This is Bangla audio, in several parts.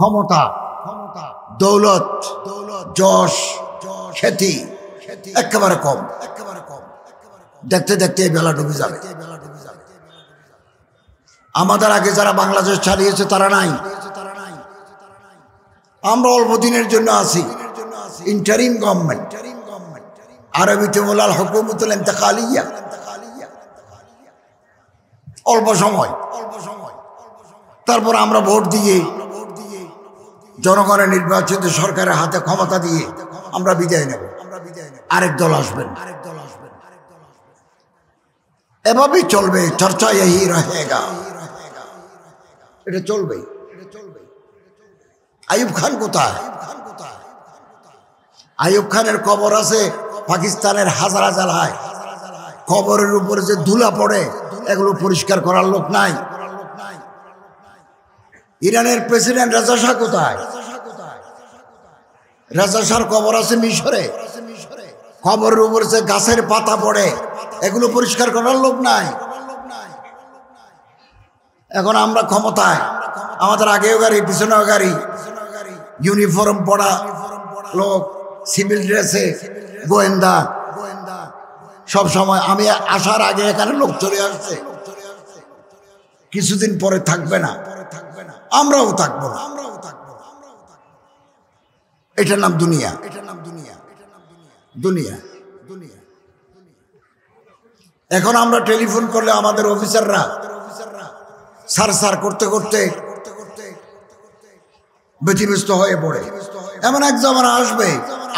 ক্ষমতা, দৌলত, যশ, খ্যাতি একেবারে কম। দেখতে দেখতে এই বেলা ডুবে যাবে। আমাদের আগে যারা বাংলাদেশ চালিয়েছে তারা নাই, আমরা অল্প দিনের জন্য আছি। ইন্টারিম গভর্নমেন্ট, আরবিতে বলে আল হুকুমতুল ইন্তেকালিয়া, অল্প সময়। তারপর আমরা ভোট দিয়ে জনগণের নির্বাচিত সরকারের হাতে ক্ষমতা দিয়ে আমরা বিদায় নেব, আরেক দল আসবেন। এভাবেই চলবে, চর্চা এই রহেগা, এটা চলবে। আইয়ুব খান কোথায়? আইয়ুব খানের কবর আছে পাকিস্তানের হাজারা জেলায়। কবরের উপরে যে ধুলা পড়ে এগুলো পরিষ্কার করার লোক নাই। ইরানের প্রেসিডেন্ট রেজা শাহ কোথায়? রেজা শাহর কবর আছে মিশরে। কবরের উপরে যে গাছের পাতা পড়ে এগুলো পরিষ্কার করার লোক নাই। এখন আমরা ক্ষমতায়, আমাদের আগেও গাড়ি পিছনেও গাড়ি, ইউনিফর্ম পড়া লোক, সিভিল ড্রেসে, গোয়েন্দা। সব সময় আমি আসার আগে এখানে লোক চলে আসছে, কিছুদিন পরে থাকবে না, আমরাও থাকবো না। এটার নাম দুনিয়া। দুনিয়া এখন আমরা টেলিফোন করলে আমাদের অফিসাররা সার সার করতে করতে ব্যতিব্যস্ত হয়ে পড়ে। এমন এক জামানা আসবে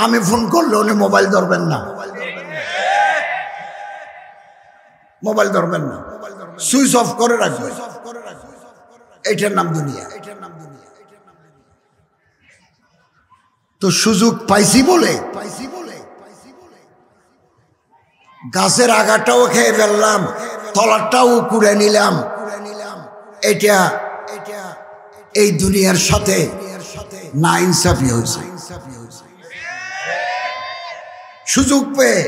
আমি ফোন করলে উনি মোবাইল ধরবেন না, সুইচ অফ করে রাখবে। এটার নাম দুনিয়া। তো সুযোগ পাইছি বলে গাছের আগাটাও খেয়ে ফেললাম, তলাটাও কুড়ে নিলাম। এটা এই দুনিয়ার সাথে না ইনসাফি হয়েছে। সুযোগ পেয়ে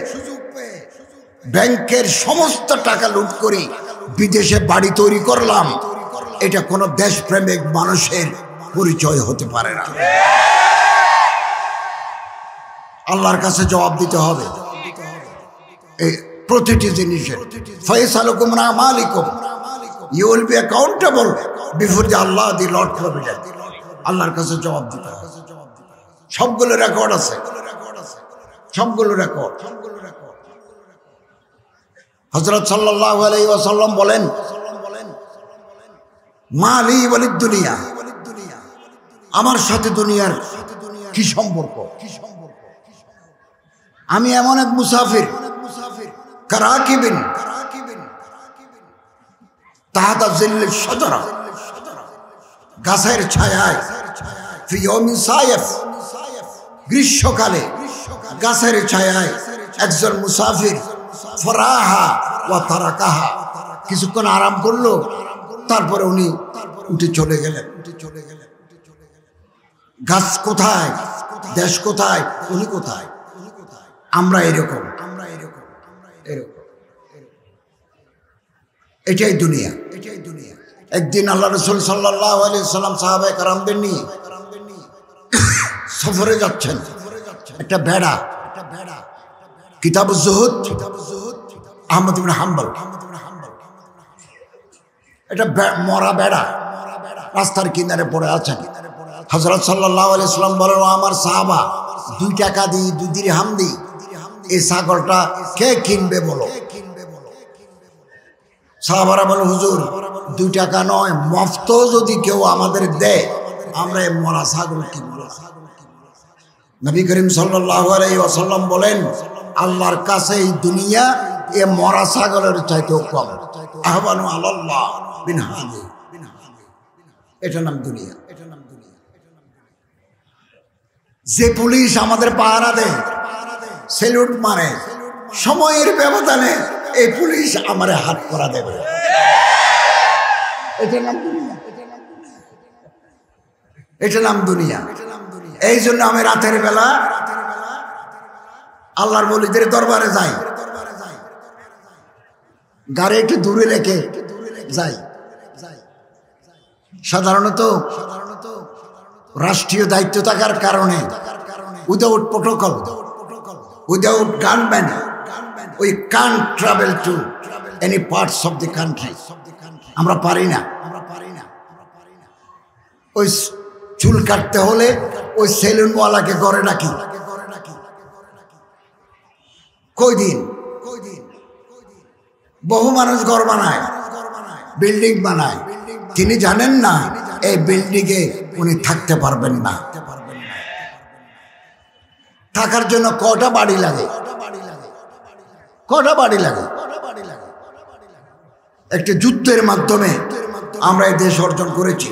ব্যাংকের সমস্ত টাকা লুট করি বিদেশে বাড়ি তৈরি করলাম, এটা কোনো দেশপ্রেমিক মানুষের পরিচয় হতে পারে না। আল্লাহর কাছে জবাব দিতে হবে এই প্রতিটি জিনিসের। ফায়সালুকুম না মালিকুম, you will be accountable before the Allah the Lord provident. আল্লাহর কাছে জবাব দিতে হবে। সবগুলো রেকর্ড আছে, সবগুলো রেকর্ড। হযরত সাল্লাল্লাহু আলাইহি ওয়াসাল্লাম বলেন, মালি ওয়ালিদ দুনিয়া, আমার সাথে দুনিয়ার কি সম্পর্ক? আমি এমন এক মুসাফির, কারাকিবিন তাহাতা জিল্লিল শাজারা, গাছের ছায়ায়, ফি ইয়াউমিন সাইফ, গ্রীষ্মকালে গাছের ছায়ায় একজন মুসাফির, ফরাহা ওয়া তারাকাহা, কিছুক্ষণ আরাম করলো, তারপরে উনি উঠে চলে গেলেন। গাছ কোথায়, দেশ কোথায়, উনি কোথায়? আমরা এরকম। এটাই দুনিয়া। একদিন আল্লাহ রাসূল সাল্লাল্লাহু আলাইহি সাল্লাম সাহাবায়ে কেরামদের নিয়ে সফরে যাচ্ছেন। একটা ভেড়া, কিতাবুজ যুহুদ, আহমদ ইবনে হাম্বল, এটা মরা বেড়া রাস্তার কিনারে পড়ে আছেন। হযরত সাল্লাল্লাহু আলাইহি সাল্লাম বলেন, ও আমার সাহাবা, 2 টাকা দিই, 2 দিরহাম দিই, এই ছাগলটা কে কিনবে বলো? সাহাবারা বলে, হুজুর 2 টাকা নয়, মফত যদি কেউ আমাদের দেয় আমরা এই মরা ছাগল কিনব। নবী করিম সাল্লাল্লাহু আলাইহি ওয়াসাল্লাম বলেন, আল্লাহর কাছে এই দুনিয়া এ মরা ছাগলের চাইতেও কম। আহবানু আলাল্লাহ বিন হাদি, এটা নাম দুনিয়া। যে পুলিশ আমাদের পাহারা দেয়, সেলুট মারে, সময়ের ব্যবধানে এই পুলিশ আমারে হাত করা দেবে, এটা নাম দুনিয়া। এটা নাম দুনিয়া। এই জন্য আমি রাতের বেলা আল্লাহর ওলিদের দরবারে যাই, গাড়ি একটু দূরে রেখে যাই। সাধারণত রাষ্ট্রীয় দায়িত্ব থাকার কারণে without protocol, without gunman, we can't travel to any parts of the country. আমরা পারি না। ওই চুল কাটতে হলে ওই সেলুনওয়ালাকে ঘরে ডাকি। কয়দিন বহু মানুষ ঘর বানায়, বিল্ডিং বানায়, তিনি জানেন না এই বিল্ডিংয়ে উনি থাকতে পারবেন না। থাকার জন্য কটা বাড়ি লাগে, কটা বাড়ি লাগে। একটা যুদ্ধের মাধ্যমে আমরা এই দেশ অর্জন করেছি।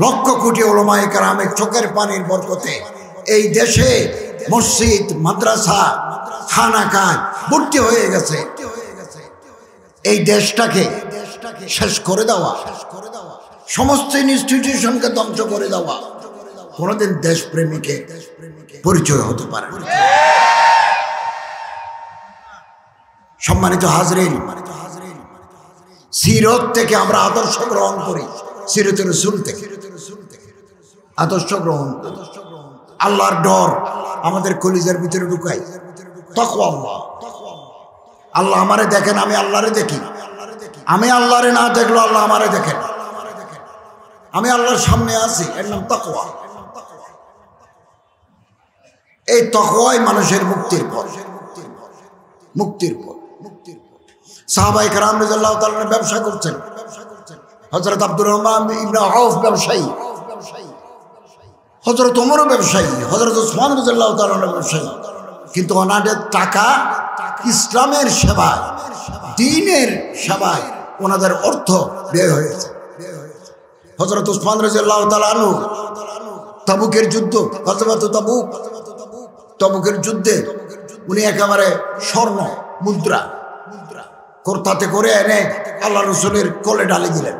লক্ষ কোটি উলামায়ে কেরামের চোখের পানির বরকতে এই দেশে মসজিদ, মাদ্রাসা, খানাকাহ ভর্তি হয়ে গেছে। এই দেশটাকে শেষ করে দেওয়া, সমস্ত ইনস্টিটিউশনকে ধ্বংস করে দেওয়া কোনোদিন দেশপ্রেমীকে পরিচয় হতে পারে। সম্মানিত হাজরিন, সিরত থেকে আমরা আদর্শ গ্রহণ করি, সিরতের রাসূল থেকে আদর্শ গ্রহণ করি। আল্লাহর ডর আমাদের কলিজার ভিতরে ঢুকাই। তাকওয়া আল্লাহ, আল্লাহ আমারে দেখেন, আমি আল্লাহরে দেখি। আমি আল্লাহরে না দেখলো আল্লাহ আমারে দেখেন। আমি আল্লাহর সামনে আছি, এর নাম তাকওয়া। এই তাকওয়াই মানুষের মুক্তির পথ, মুক্তির পথ। সাহাবায়ে কেরাম রাদিয়াল্লাহু তাআলা ব্যবসা করছেন। হযরত আব্দুর রহমান ইবনে আউফ ব্যবসায়ী, হযরত ওমরও ব্যবসায়ী, হযরত উসমান রাদিয়াল্লাহু তাআলা ব্যবসায়ী। কিন্তু ওনাদের টাকা ইসলামের সেবায়, দ্বীনের সেবায় ওনাদের অর্থ ব্যয় হয়েছে। হযরত উসমান রাদিয়াল্লাহু তাআলা আনহু তাবুকের যুদ্ধ, গজওয়াত তাবুক, তাবুকের যুদ্ধে উনি একেবারে স্বর্ণ মুদ্রা কোরতাতে করে এনে আল্লাহ রসুলের কোলে ঢালি দিলেন।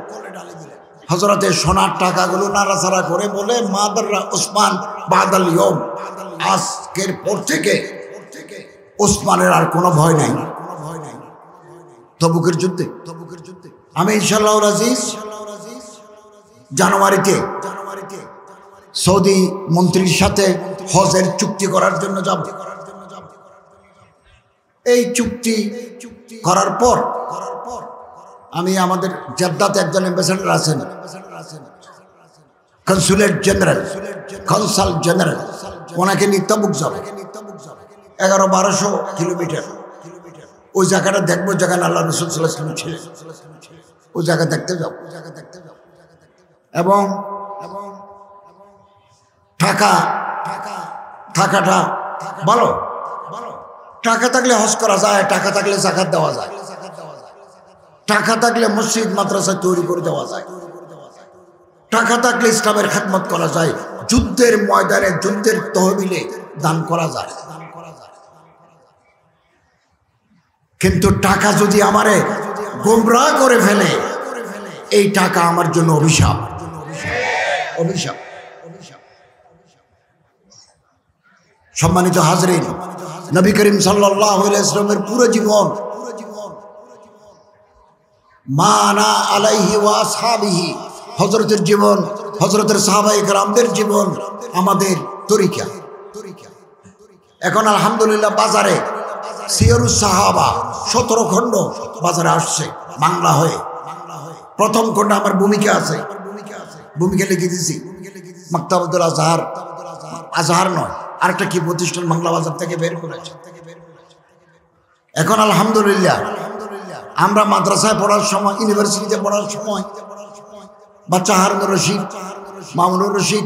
হযরতে সোনার টাকাগুলো নাড়াচাড়া করে বলে, মাদাররা উসমান বাদাল ইয়ম, আজকের পর থেকে উসমানের আর কোনো ভয় নাই। তাবুকের যুদ্ধে আমি ইনশাআল্লাহ আজিজ জানুয়ারিতে সৌদি মন্ত্রীর সাথে হজের চুক্তি করার জন্য যাব। এই চুক্তি করার পর আমি আমাদের জেদ্দাতে একজন অ্যাম্বাসেডর আছেন, কনসুলেট জেনারেল, কনসাল জেনারেল, ওনাকে নিয়ে তাবুক যাব। 1100-1200 কিলোমিটার। ওই জায়গাটা দেখবো যেখানে আল্লাহ রাসূল সাল্লাল্লাহু আলাইহি ওয়াসাল্লাম ছিলেন। ওই জায়গা দেখতে যাও। এবং টাকাটা ভালো, টাকা থাকলে হজ করা যায়, টাকা থাকলে যাকাত দেওয়া যায়, টাকা থাকলে মসজিদ মাদ্রাসা তৈরি করে দেওয়া যায়, টাকা থাকলে ইসলামের খেদমত করা যায়, যুদ্ধের ময়দানে, যুদ্ধের তহবিলে দান করা যায়। কিন্তু টাকা যদি আমারে গোমরাহ করে ফেলে, এই টাকা আমার জন্য অভিশাপ, অভিশাপ। সম্মানিত হাজরিন, নবী করিম সাল্লাল্লাহু আলাইহি ওয়াসাল্লামের পুরো জীবন, মা আনা আলাইহি ওয়া আসহাবিহি, হযরতের জীবন, হযরতের সাহাবায়ে কেরামদের জীবন আমাদের তরিকা। এখন আলহামদুলিল্লাহ বাজারে সিয়রুস সাহাবা 17 খণ্ড বাজারে আসছে বাংলা হয়ে। প্রথম খণ্ড আমার ভূমিকা আছে, ভূমিকা লিখে দিয়েছি মাকতাবুল আজহার, আজহার নয় আরেকটা কি প্রতিষ্ঠান বাংলা বাজার থেকে বের করেছে। এখন আলহামদুলিল্লাহ আমরা মাদ্রাসায় পড়ার সময়, ইউনিভার্সিটিতে পড়ার সময় বাচ্চা হারুনুর রশিদ, মামুনুর রশিদ,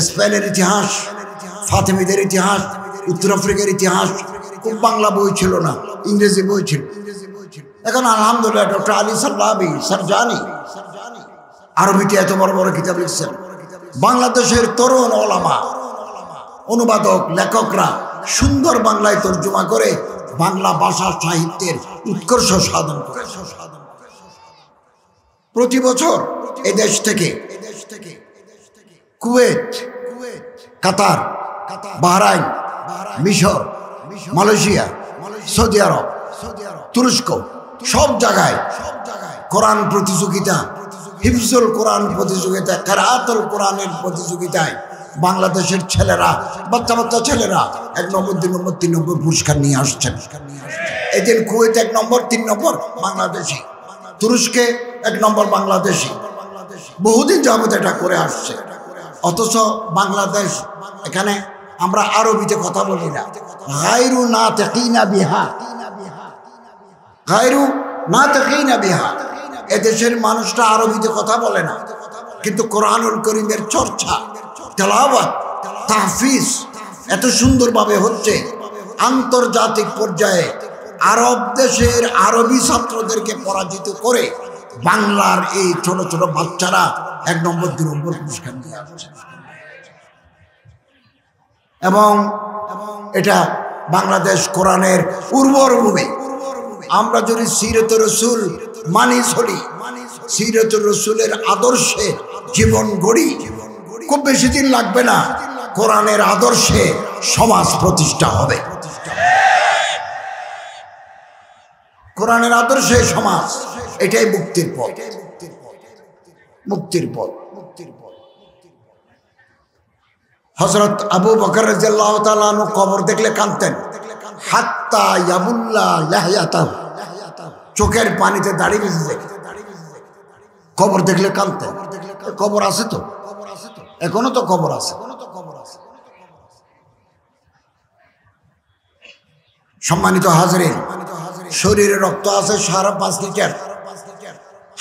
স্পেনের ইতিহাস, ফাতেমিদের ইতিহাস, উত্তর আফ্রিকার ইতিহাস, খুব বাংলা বই ছিল না, ইংরেজি বই ছিল। এখন আলহামদুলিল্লাহ ডক্টর আলী সাল্লাবি সারজানি আরবিতে এত বড় বড় কিতাব লিখছেন। বাংলাদেশের তরুণ ওলামা, অনুবাদক, লেখকরা সুন্দর বাংলায় তর্জমা করে বাংলা ভাষা সাহিত্যের উৎকর্ষ সাধন করে। প্রতি বছর এই দেশ থেকে কুয়েত, কাতার, বাহরাইন, মিশর, মালয়েশিয়া, সৌদি আরব, তুরস্ক, সব জায়গায় কোরআন প্রতিযোগিতা হিফজুল কোরআন প্রতিযোগিতায়, কেরাতুল কোরআনের প্রতিযোগিতায় বাংলাদেশের ছেলেরা, বাচ্চা বাচ্চা ছেলেরা 1 নম্বর 2 নম্বর 3 নম্বর পুরস্কার নিয়ে আসছেন। এদিন কুয়েত 1 নম্বর 3 নম্বর বাংলাদেশি, তুরস্কে 1 নম্বর বাংলাদেশি, বহুদিন যাবত এটা করে আসছে। অথচ বাংলাদেশ, এখানে আমরা আরবিতে কথা বলি না, গায়রু নাতিকিনা বিহা, গায়রু নাতিকিনা বিহা। এদেশের মানুষটা আরবিতে কথা বলে না, কিন্তু কোরআনুল করিমের চর্চা, তেলাওয়াত, তাহফিজ এত সুন্দরভাবে হচ্ছে। আন্তর্জাতিক পর্যায়ে আরব দেশের আরবি ছাত্রদেরকে পরাজিত করে বাংলার এই ছোট ছোট বাচ্চারা 1 নম্বর 2 নম্বর পুরস্কার নিয়ে আসছে। এবং এটা বাংলাদেশ কোরআনের উর্বর ভূমি। আমরা যদি সিরাতুর রাসূল মানি চলি, সিরাতুর রাসূলের আদর্শে জীবন গড়ি, খুব বেশি দিন লাগবে না, কোরআনের আদর্শে সমাজ প্রতিষ্ঠা হবে। কোরআনের আদর্শে সমাজ, এটাই মুক্তির পথ, মুক্তির পথ। হযরত আবু বকর রাদিয়াল্লাহু তাআলা আনহু কবর দেখলে কাঁদতেন, হাত্তা ইয়াবুল্লা লাহয়াতাহু, চোখের পানিতে দাড়ি ভিজে যায়, কবর দেখলে কাঁদতেন। কবর আছে তো, এখনো তো কবর আছে। সম্মানিত হাজরিন, শরীরে রক্ত আছে 5.5 লিটার,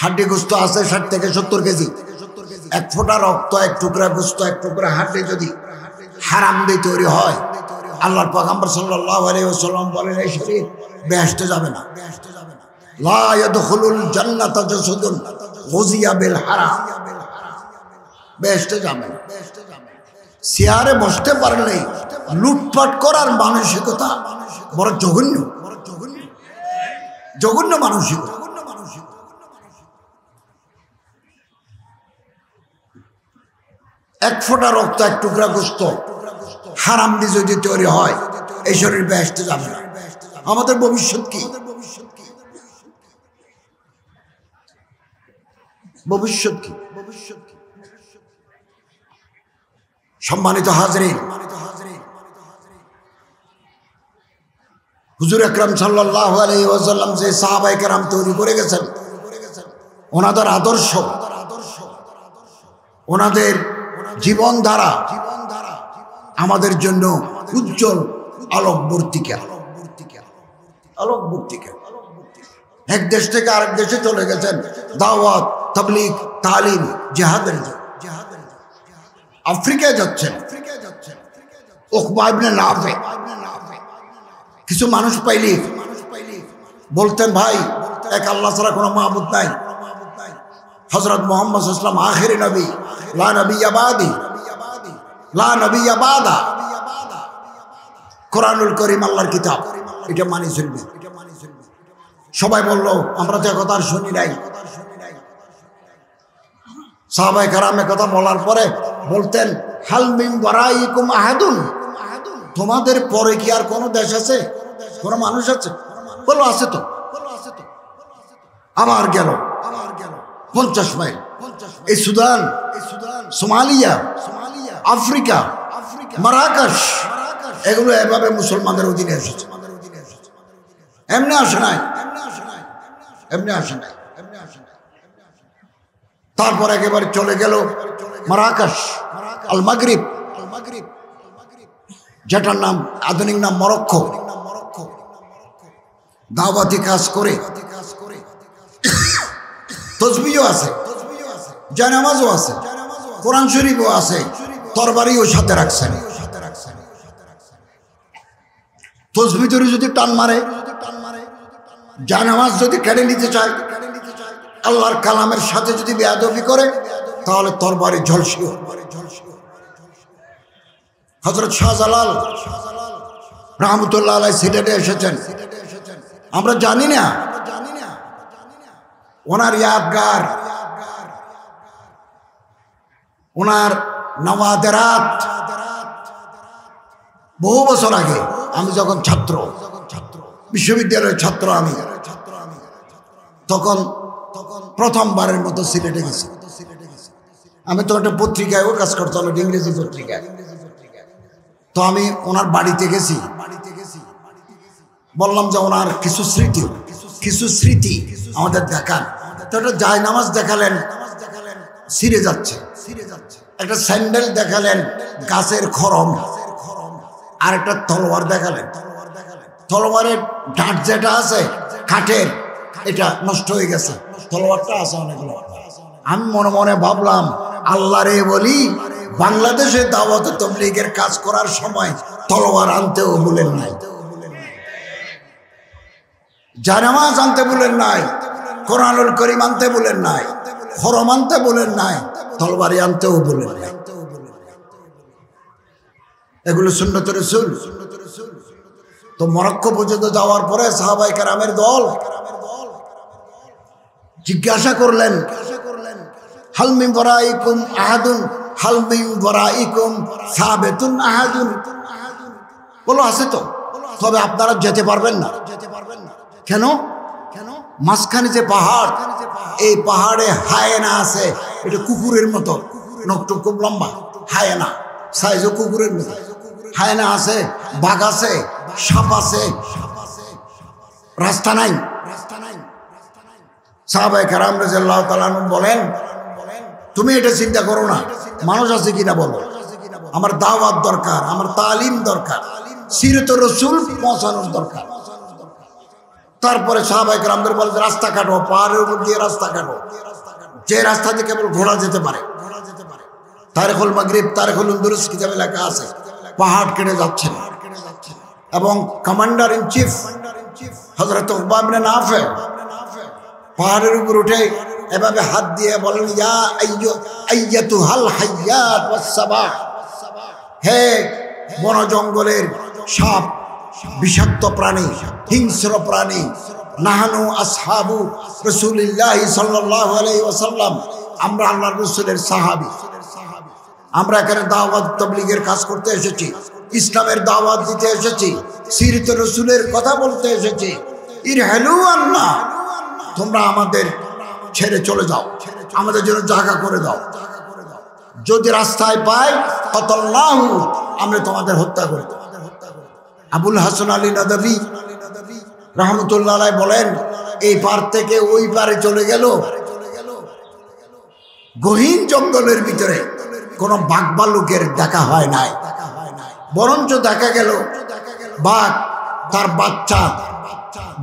হাড্ডি গোস্ত আছে 60 থেকে 70 কেজি। 1 ফোঁটা রক্ত, 1 টুকরা গোস্ত, 1 টুকরা হাড্ডি যদি হারাম দিয়ে তৈরি হয়, আল্লাহর পয়গম্বর সাল্লাল্লাহু আলাইহি ওয়াসাল্লাম বলেন এই শরীর বেহেশতে যাবে না। লা ইয়াদখুলুল জান্নাতা জাসাদুন গুযিয়া বিল হারাম, বেহেশতে যাবে না। চেয়ারে বসতে পারলে লুটপাট করার মানসিকতা বড় জঘন্য, জঘন্য মানসিকতা। 1 ফোঁটা রক্ত, 1 টুকরা গোস্ত হারাম দিয়ে যদি তৈরি হয়, এই শরীর বেহেশতে যাবে না। আমাদের ভবিষ্যৎ কি? ভবিষ্যৎ কি? সম্মানিত হাজরিন, হুজুর আকরাম সাল্লাল্লাহু আলাইহি ওয়াসাল্লাম যে সাহাবায়ে কেরাম তৈরি করে গেছেন, ওনাদের আদর্শ, ওনাদের জীবনধারা আমাদের জন্য উজ্জ্বল আলোকবর্তিকা, আলোকবর্তিকা। এক দেশ থেকে আরেক দেশে চলে গেছেন দাওয়াত, তাবলীগ, তালিম, জিহাদের জন্য। আফ্রিকায় যাচ্ছেন, উকবা ইবনে নাফে কিছু মানুষ পাইলি বলতেন, ভাই এক আল্লাহ ছাড়া কোনো মাবুদ নাই, হযরত মুহাম্মদ সাল্লাল্লাহু আলাইহি ওয়াসাল্লাম আখিরি নবী, লা নবিয়্যা বাদি, লা নবিয়্যা বাদা, কোরআনুল কারীম আল্লাহর কিতাব, এটা মানি চলবে। সবাই বলল আমরা তো কথা আর শুনি নাই। সাহাবায়ে কেরামের কথা বলার পরে বলতেন, হাল মিন ওয়ারাইকুম আহাদুন, তোমাদের পরে কি আর কোনো দেশ আছে, কোনো মানুষ আছে? বলো আছে তো। আবার গেল 50 মাইল, এই সুদান, সোমালিয়া, আফ্রিকা, মারাকাশ, এগুলো এভাবে মুসলমানদের অধীনে এসেছে। এমনি আসে নাই, এমনি আসে নাই। তারপর একেবারে চলে গেল মারাকাশ, আল মাগরিব, যেটার নাম আধুনিক নাম মরক্কো। দাওয়াতি কাজ করে, তসবিহও আছে, জায়নামাজও আছে, কোরআন শরীফও আছে, তরবারিও সাথে রাখছেন। তসবিহ যদি টান মারে, জায়নামাজ যদি কেড়ে নিতে চায়, আল্লাহর কালামের সাথে যদি বেয়াদবি করে, তাহলে তরবারি ঝলসিও। হযরত শাহজালাল রাহমাতুল্লাহ আলাইহি সিলেটে এসেছেন, আমরা জানি না। ওনার ইয়াদগার, ওনার নওয়াদেরাত বহু বছর আগে, আমি যখন ছাত্র, বিশ্ববিদ্যালয়ের ছাত্র আমি, তখন প্রথমবারের মতো সিলেটে গেছি। আমি তো একটা পত্রিকায়ও কাজ করতাম, ইংরেজি পত্রিকায়। তো আমি ওনার বাড়িতে গেছি, বললাম যে ওনার কিছু স্মৃতি আমাদের দেখান। তো একটা জায়নামাজ দেখালেন, ছিঁড়ে যাচ্ছে। একটা স্যান্ডেল দেখালেন, গাছের খরম। আর একটা তলোয়ার দেখালেন, তলোয়ারের ডাঁট যেটা আছে কাঠের, এটা নষ্ট হয়ে গেছে, তলোয়ারটা আছে অনেকগুলো। আমি মনে মনে ভাবলাম, আল্লাহ রে বলি, বাংলাদেশে দাওয়াত তাবলীগের কাজ করার সময় তলোয়ার আনতেও ভুলেন নাই, জায়নামাজ আনতে ভুলেন নাই, কোরআনুল কারীম আনতে ভুলেন নাই, খরম আনতে ভুলেন নাই, তলোয়ারি আনতেও ভুলেন নাই। এগুলো সুন্নত রাসূল। তো মরক্কো পর্যন্ত যাওয়ার পরে সাহাবায়ে কেরামের দল জিজ্ঞাসা করলেন, হাল মিন ওয়ারাইকুম আহাদুন, হাল মিন ওয়ারাইকুম সাবিতুন আহাদুন। বলো আছে তো, তবে আপনারা যেতে পারবেন না। কেন? মাঝখানে যে পাহাড়, এই পাহাড়ে হায়েনা আছে, এটা কুকুরের মতো, নখটা খুব লম্বা, হায়েনা সাইজও কুকুরের মতো। হায়েনা আছে, বাঘ আছে, সাপ আছে, রাস্তা নাই। সাহাবায়ে কেরাম রাদিয়াল্লাহু তাআলা আনহুম বলেন, তুমি এটা চিন্তা করো না, মানুষ আছে কিনা বলো, আমার দাওয়াত দরকার, আমার তালিম দরকার, সিরাতুর রাসূল পৌঁছানোর দরকার। তারপরে সাহাবায়ে কেরামদের বলে, রাস্তা কাটো, পাহাড়ের উপর দিয়ে রাস্তা কাটো, যে রাস্তা দিয়ে কেবল ঘোড়া যেতে পারে। তারিখুল মাগরিব, তারিখুল উনদুরুস কিতাবে লেখা আছে, পাহাড় কেটে যাচ্ছেন। এবং কমান্ডার ইন চিফ হযরত উকবা ইবনে নাফে পাহাড়ের উপর উঠে এভাবে হাত দিয়ে বলেন, ইয়া আইয়াতুহাল হাইয়াত ওয়াস সাবাহ, হে বন জঙ্গলের সাপ, বিষাক্ত প্রাণী, হিংস্র প্রাণী, নাহানু আসহাবু রাসূলিল্লাহ সাল্লাল্লাহু আলাইহি ওয়াসাল্লাম, আমরা আল্লাহর রাসূলের সাহাবী, আমরা এখানে দাওয়াত তাবলীগের কাজ করতে এসেছি, ইসলামের দাওয়াত দিতে এসেছি, সিরাতুর রাসূলের কথা বলতে এসেছি। ইরহালু আন্না, তোমরা আমাদের ছেড়ে চলে যাও, আমাদের জন্য জায়গা করে দাও। যদি রাস্তায় পাই কতল্লাহু, আমরা তোমাদের হত্যা করে দেব। আবুল হাসান আলী নাদভী রাহমাতুল্লাহ আলাইহি বলেন, এই পার থেকে ওই পারে চলে গেল, গহীন জঙ্গলের ভিতরে কোনো বাঘ ভাল্লুকের দেখা হয় নাই, বরঞ্চ দেখা গেল বাঘ তার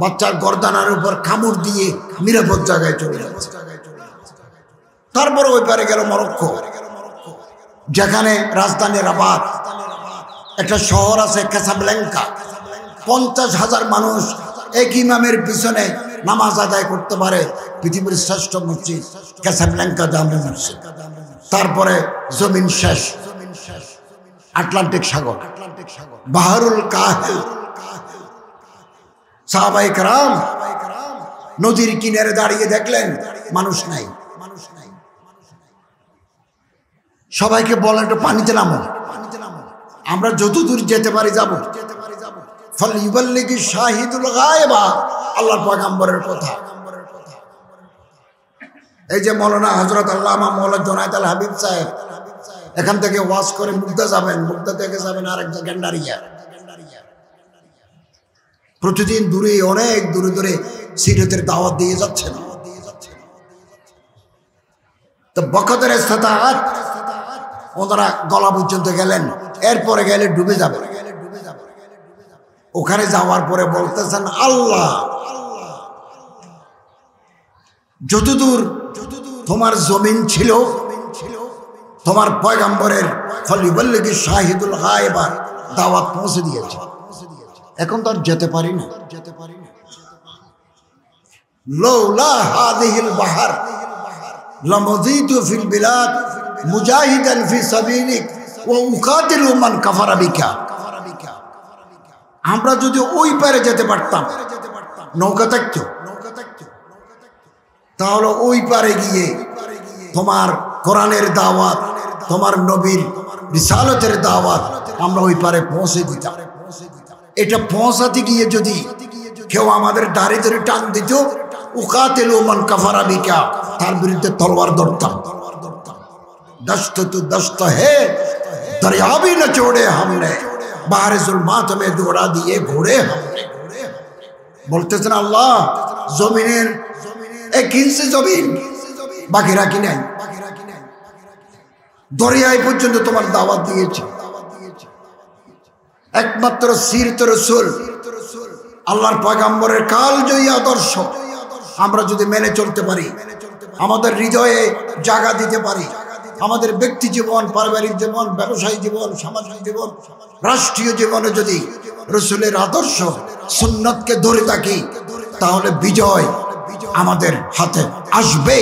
বাচ্চার গর্দানার উপর কামড় দিয়ে নিরাপদ জায়গায় চলে যাচ্ছে। তারপর ওই পারে গেল মরক্কো, যেখানে রাজধানী রাবাত, একটা শহর আছে ক্যাসাব্লাঙ্কা, 50,000 মানুষ এক ইমামের পিছনে নামাজ আদায় করতে পারে। পৃথিবীর শ্রেষ্ঠ মসজিদ ক্যাসাব্লাঙ্কা জামে মসজিদ। তারপরে জমিন শেষ, আটলান্টিক সাগর, বাহরুল কাহিল। সাহাবায়ে কেরাম নদীর কিনারে দাঁড়িয়ে দেখলেন মানুষ নাই। সবাইকে বলেন, একটু পানিতে নামো, আমরা যতদূর যেতে পারি যাব। ফালইউবাল্লিগি শাহিদুল গায়বা, আল্লাহর পয়গম্বরের কথা। এই যে মৌলানা হযরত আল্লামা মাওলানা জুনায়েদ আল হাবিব সাহেব এখান থেকে ওয়াজ করে মুগদা যাবেন, মুগদা থেকে যাবেন আরেক জায়গায় গেন্ডারিয়া। প্রতিদিন দূরে, অনেক দূরে দূরে সিরাতের দাওয়াত দিয়ে যাচ্ছেন। তো বকতের ইস্তাতাআত, ওনারা গলা পর্যন্ত গেলেন, এরপরে গেলে ডুবে যাবে। ওখানে যাওয়ার পরে বলতেছেন, আল্লাহ যতদূর তোমার জমিন ছিল, তোমার পয়গম্বরের ফালইউবাল্লিগি শাহিদুল গায়বা দাওয়াত পৌঁছে দিয়েছে, এখন তো আর যেতে পারি না। লাউলা হাযিহিল বাহর লামাযিতু ফিল বিলাদ মুজাহিদান ফি সাবিলিক ওয়া উকাতিলু মান কাফারা বিকা। আমরা যদি ওই পারে যেতে পারতাম, নৌকা থাকতো, তাহলে ওই পারে গিয়ে তোমার কোরআনের দাওয়াত, তোমার নবীর রিসালাতের দাওয়াত আমরা ওই পারে পৌঁছে দিতাম। এটা পৌঁছাতে গিয়ে যদি কেউ আমাদের দাঁড়ি ধরে টান দিত, উকাতিলু মান কাফারা বিকা, তার বিরুদ্ধে তলোয়ার ধরতাম। दस्त तो दस्त है, दरिया भी न छोड़े हमने, बाहर जुल्मात में दौड़ा दिए घोड़े हमने। বলতেছেন আল্লাহ, জমিনের 1 ইঞ্চি জমিন বাকি রাখি নাই, দরিয়ায় পর্যন্ত তোমার দাওয়াত দিয়েছে। একমাত্র সিরত রাসূল আল্লাহর পয়গম্বরের কালজয়ী আদর্শ আমরা যদি মেনে চলতে পারি, আমাদের হৃদয়ে জায়গা দিতে পারি, আমাদের ব্যক্তি জীবন, পারিবারিক জীবন, ব্যবসায়ী জীবন, সামাজিক জীবন, রাষ্ট্রীয় জীবনে যদি রাসূলের আদর্শ সুন্নতকে ধরে থাকি, তাহলে বিজয় আমাদের হাতে আসবে।